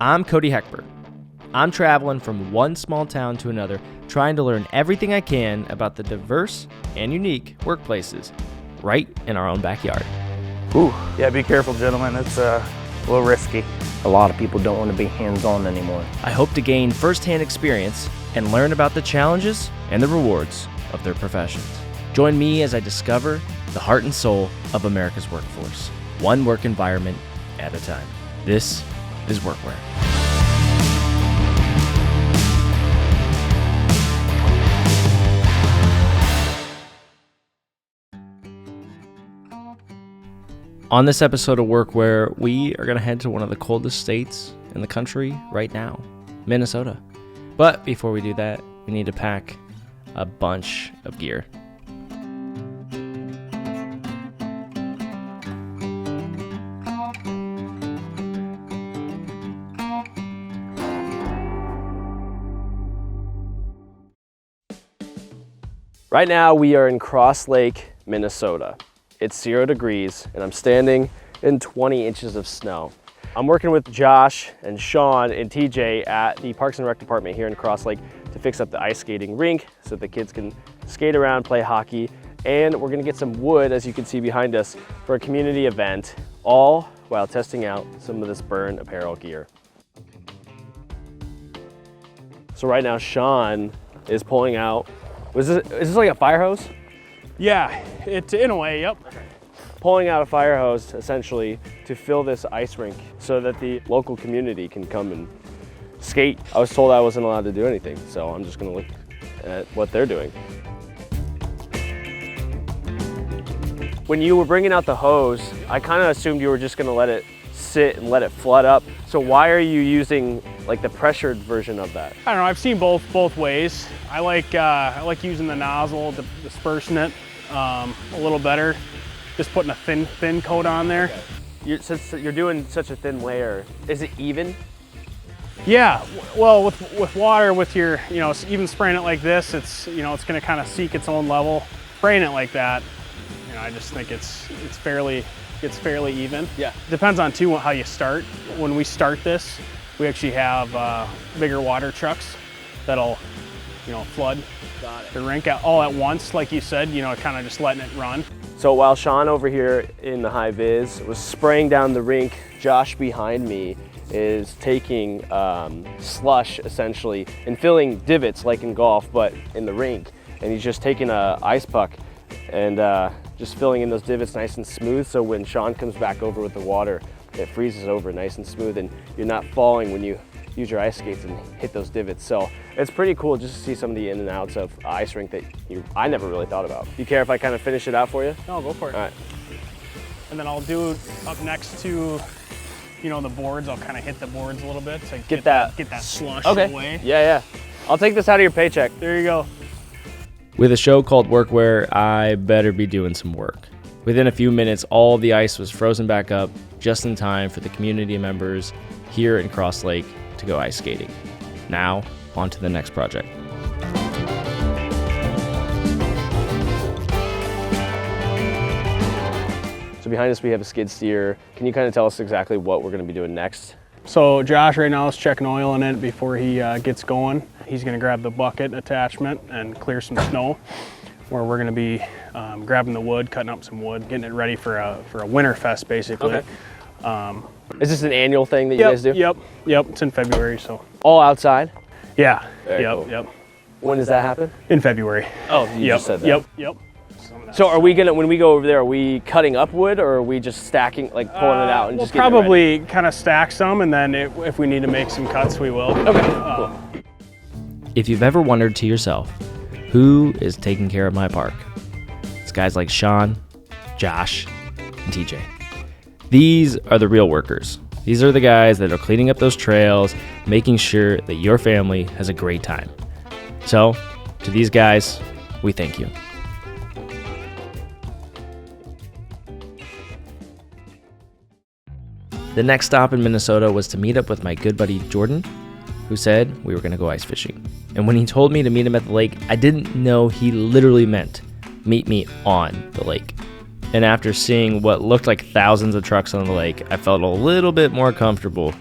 I'm Cody Heckberg. I'm traveling from one small town to another, trying to learn everything I can about the diverse and unique workplaces right in our own backyard. Ooh, yeah, be careful, gentlemen. It's a little risky. A lot of people don't want to be hands-on anymore. I hope to gain firsthand experience and learn about the challenges and the rewards of their professions. Join me as I discover the heart and soul of America's workforce, one work environment at a time. This is WorkWhere. On this episode of WorkWhere, we are going to head to one of the coldest states in the country right now, Minnesota. But before we do that, we need to pack a bunch of gear. Right now we are in Cross Lake, Minnesota. It's 0 degrees and I'm standing in 20 inches of snow. I'm working with Josh and Sean and TJ at the Parks and Rec department here in Cross Lake to fix up the ice skating rink so the kids can skate around, play hockey, and we're gonna get some wood, as you can see behind us, for a community event, all while testing out some of this Berne apparel gear. So right now Sean is pulling out, is this like a fire hose? Yeah, it's in a way, yep. Pulling out a fire hose essentially to fill this ice rink so that the local community can come and skate. I was told I wasn't allowed to do anything, so I'm just gonna look at what they're doing. When you were bringing out the hose, I kind of assumed you were just gonna let it sit and let it flood up. So why are you using like the pressured version of that? I don't know, I've seen both ways. I like using the nozzle, dispersing it a little better. Just putting a thin coat on there. Okay. Since you're doing such a thin layer, is it even? Yeah, well with water, with your, even spraying it like this, it's gonna kind of seek its own level. Spraying it like that, I just think it's fairly even. Yeah. Depends on too how you start. When we start this, we actually have bigger water trucks that'll flood the rink all at once, like you said, kind of just letting it run. So while Sean over here in the high vis was spraying down the rink, Josh behind me is taking slush essentially and filling divots like in golf, but in the rink. And he's just taking a ice puck and just filling in those divots nice and smooth, so when Sean comes back over with the water, it freezes over nice and smooth and you're not falling when you use your ice skates and hit those divots. So it's pretty cool just to see some of the in and outs of ice rink that I never really thought about. You care if I kind of finish it out for you? No, go for it. All right. And then I'll do up next to, the boards. I'll kind of hit the boards a little bit to get that slush away. Yeah. I'll take this out of your paycheck. There you go. With a show called WorkWhere, I better be doing some work. Within a few minutes, all the ice was frozen back up just in time for the community members here in Cross Lake to go ice skating. Now, on to the next project. So behind us we have a skid steer. Can you kind of tell us exactly what we're going to be doing next? So Josh right now is checking oil in it before he gets going. He's going to grab the bucket attachment and clear some snow, where we're going to be grabbing the wood, cutting up some wood, getting it ready for a winter fest basically. Okay. Is this an annual thing that you guys do? Yep. It's in February, so. All outside? Yeah. Very cool. Yep. When does that happen? In February. Oh, you just said that. Yep. So are we when we go over there, are we cutting up wood or are we just stacking, like pulling it out and just getting it ready? We'll probably kind of stack some, and then if we need to make some cuts, we will. Okay, cool. If you've ever wondered to yourself, who is taking care of my park? It's guys like Sean, Josh, and TJ. These are the real workers. These are the guys that are cleaning up those trails, making sure that your family has a great time. So, to these guys, we thank you. The next stop in Minnesota was to meet up with my good buddy Jordan, who said we were going to go ice fishing. And when he told me to meet him at the lake, I didn't know he literally meant meet me on the lake. And after seeing what looked like thousands of trucks on the lake, I felt a little bit more comfortable.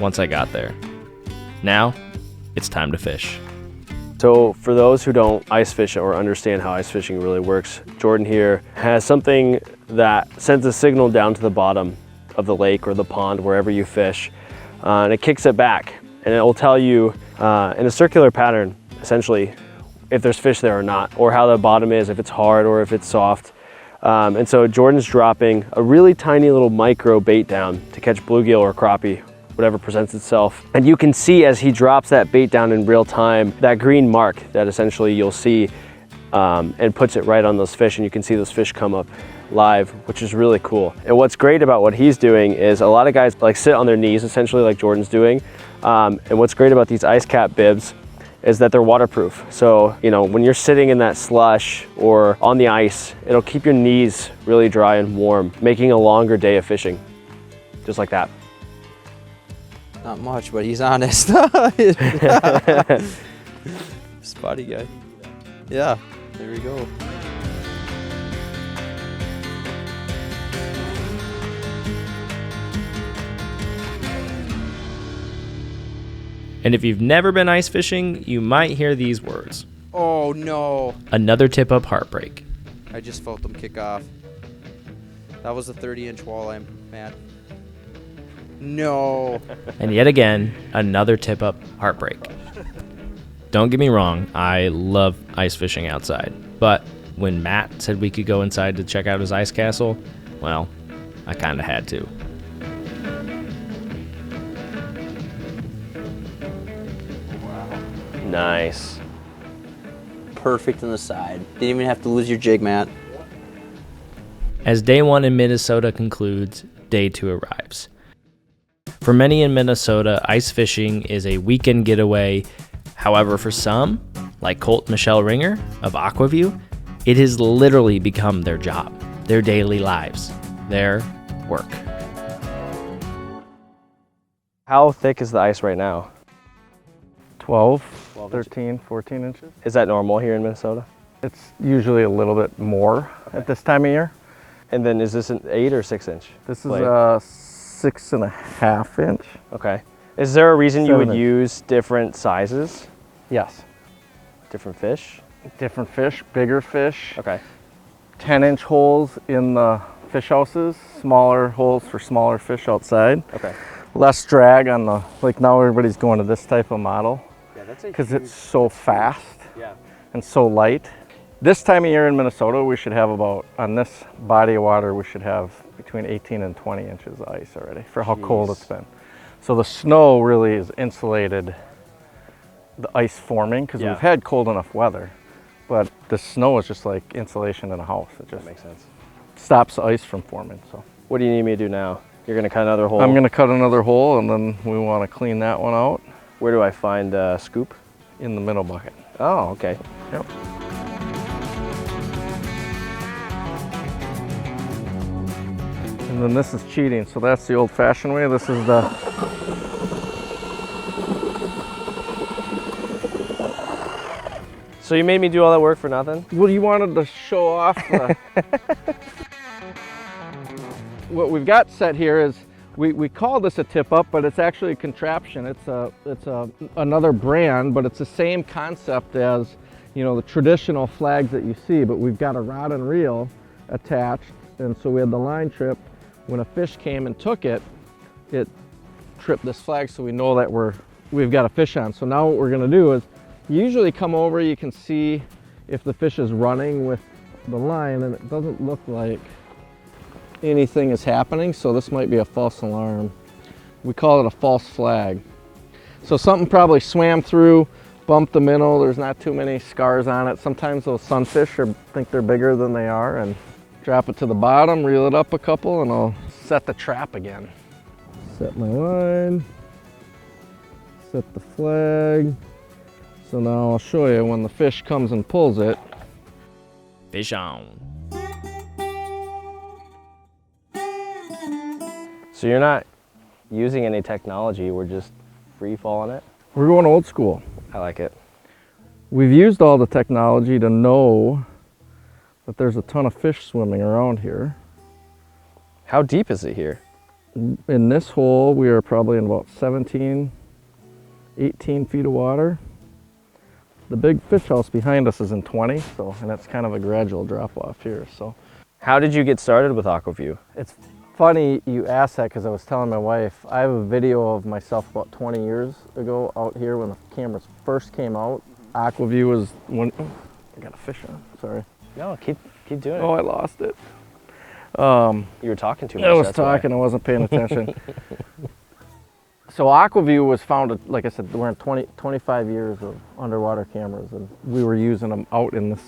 once I got there. Now, it's time to fish. So for those who don't ice fish or understand how ice fishing really works, Jordan here has something that sends a signal down to the bottom of the lake or the pond, wherever you fish, and it kicks it back. And it will tell you in a circular pattern, essentially, if there's fish there or not, or how the bottom is, if it's hard or if it's soft. And so Jordan's dropping a really tiny little micro bait down to catch bluegill or crappie, whatever presents itself. And you can see as he drops that bait down in real time, that green mark that essentially you'll see and puts it right on those fish, and you can see those fish come up live, which is really cool. And what's great about what he's doing is a lot of guys like sit on their knees, essentially like Jordan's doing. And what's great about these ice cap bibs is that they're waterproof. So, you know, when you're sitting in that slush or on the ice, it'll keep your knees really dry and warm, making a longer day of fishing, just like that. Not much, but he's honest. Spotty guy. Yeah, there we go. And if you've never been ice fishing, you might hear these words. Oh no. Another tip-up heartbreak. I just felt them kick off. That was a 30-inch walleye, Matt. No. And yet again, another tip-up heartbreak. Don't get me wrong, I love ice fishing outside. But when Matt said we could go inside to check out his ice castle, well, I kind of had to. Nice. Perfect on the side. Didn't even have to lose your jig, Matt. As day one in Minnesota concludes, day two arrives. For many in Minnesota, ice fishing is a weekend getaway. However, for some, like Colt and Michelle Ringer of Aquaview, it has literally become their job, their daily lives, their work. How thick is the ice right now? 12, 13, 14 inches. Is that normal here in Minnesota? It's usually a little bit more at this time of year. And then is this an 8 or 6 inch? This is blade? a 6.5 inch. Okay. Is there a reason you 7 would inch. use different sizes? Yes. Different fish? Different fish, bigger fish. Okay. 10-inch holes in the fish houses, smaller holes for smaller fish outside. Okay. Less drag on the, like now everybody's going to this type of model Yeah, that's because it's so fast Yeah. and so light. This time of year in Minnesota, we should have about, on this body of water, we should have between 18 and 20 inches of ice already for how cold it's been. So the snow really has insulated the ice forming because we've had cold enough weather, but the snow is just like insulation in a house. It just Makes sense. stops the ice from forming. So What do you need me to do now? You're gonna cut another hole? I'm gonna cut another hole and then we want to clean that one out. Where do I find a scoop? In the middle bucket. Oh, okay. Yep. And then this is cheating, so that's the old-fashioned way. This is the So you made me do all that work for nothing? well, you wanted to show off the what we've got set here is we call this a tip up, but it's actually a contraption. It's another brand, but it's the same concept as, you know, the traditional flags that you see, but we've got a rod and reel attached, and so we had the line trip. When a fish came and took it, it tripped this flag, so we know that we've got a fish on. So now what we're gonna do is you usually come over, you can see if the fish is running with the line, and it doesn't look like anything is happening, so this might be a false alarm. We call it a false flag. So something probably swam through, bumped the minnow, there's not too many scars on it. Sometimes those sunfish think they're bigger than they are, and drop it to the bottom, reel it up a couple, and I'll set the trap again. Set my line, set the flag. So now I'll show you when the fish comes and pulls it. Fish on. So you're not using any technology, we're just free falling it? We're going old school. I like it. We've used all the technology to know that there's a ton of fish swimming around here. How deep is it here? in this hole, we are probably in about 17, 18 feet of water. The big fish house behind us is in 20, so, and that's kind of a gradual drop off here, so. How did you get started with Aquaview? It's funny you asked that because I was telling my wife, I have a video of myself about 20 years ago out here when the cameras first came out. Aquaview was one, oh, I got a fish on, sorry. No, keep doing it. Oh, I lost it. You were talking too much. I was that's talking, why. I wasn't paying attention. So Aquaview was founded, like I said, we're in 25 years of underwater cameras, and we were using them out in this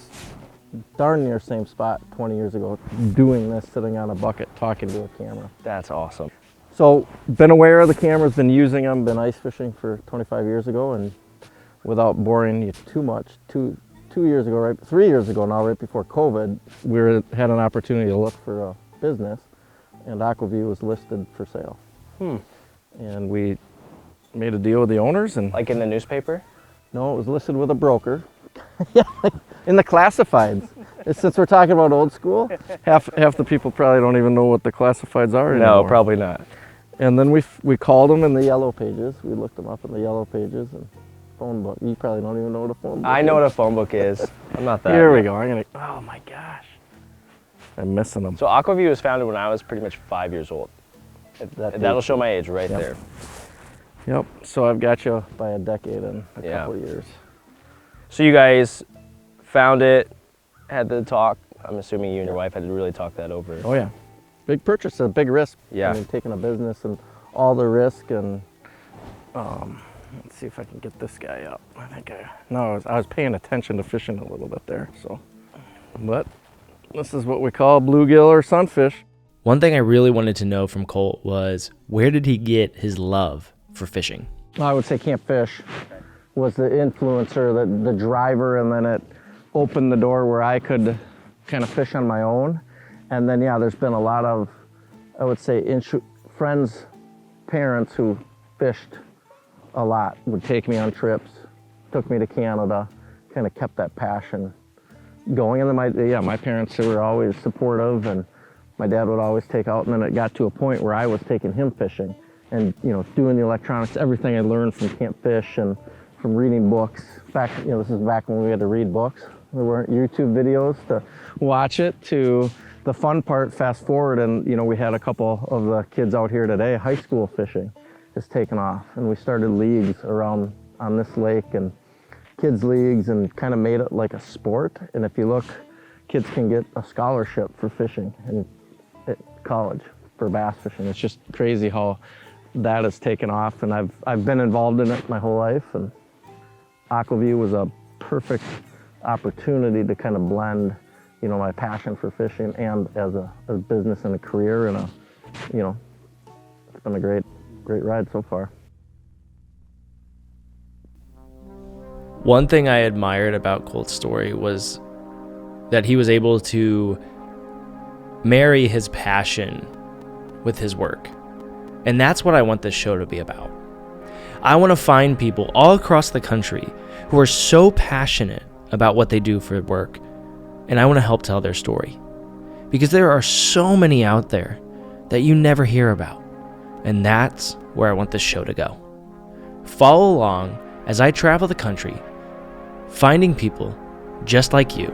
darn near same spot 20 years ago, doing this, sitting on a bucket, talking to a camera. That's awesome. So been aware of the cameras, been using them, been ice fishing for 25 years ago, and without boring you too much, 3 years ago now, right before COVID, had an opportunity to look for a business, and Aquaview was listed for sale. And we made a deal with the owners, and Like in the newspaper? no, it was listed with a broker. Yeah, like in the classifieds. Since we're talking about old school, half the people probably don't even know what the classifieds are anymore. No, probably not. And then we called them in the yellow pages. We looked them up in the yellow pages and phone book. You probably don't even know what a phone book is. I know what a phone book is. I'm not that. Here we go. Oh my gosh. I'm missing them. So Aquaview was founded when I was pretty much 5 years old. That'll show my age right there. Yep. So I've got you by a decade and a Yeah. couple of years. So you guys found it, had the talk. I'm assuming you and your wife had to really talk that over. Oh yeah. Big purchase, a big risk. Yeah. I mean, taking a business and all the risk, and let's see if I can get this guy up. I was paying attention to fishing a little bit there, so. But this is what we call bluegill or sunfish. One thing I really wanted to know from Colt was, where did he get his love for fishing? I would say Camp Fish was the influencer, the driver, and then it opened the door where I could kind of fish on my own. And then, yeah, there's been a lot of, I would say, friends, parents who fished a lot, would take me on trips, took me to Canada, kind of kept that passion going. And then my parents were always supportive, and my dad would always take out, and then it got to a point where I was taking him fishing and, doing the electronics, everything I learned from Camp Fish and from reading books. This is back when we had to read books. There weren't YouTube videos to watch it, to the fun part, fast forward, and, we had a couple of the kids out here today, high school fishing has taken off, and we started leagues around on this lake, and kids leagues, and kind of made it like a sport. And if you look, kids can get a scholarship for fishing at college for bass fishing. It's just crazy how that has taken off, and I've been involved in it my whole life, and Aquaview was a perfect opportunity to kind of blend, my passion for fishing and as a business and a career, and it's been a great ride so far. One thing I admired about Colt's story was that he was able to marry his passion with his work. And that's what I want this show to be about. I want to find people all across the country who are so passionate about what they do for work, and I want to help tell their story. Because there are so many out there that you never hear about, and that's where I want this show to go. Follow along as I travel the country, finding people just like you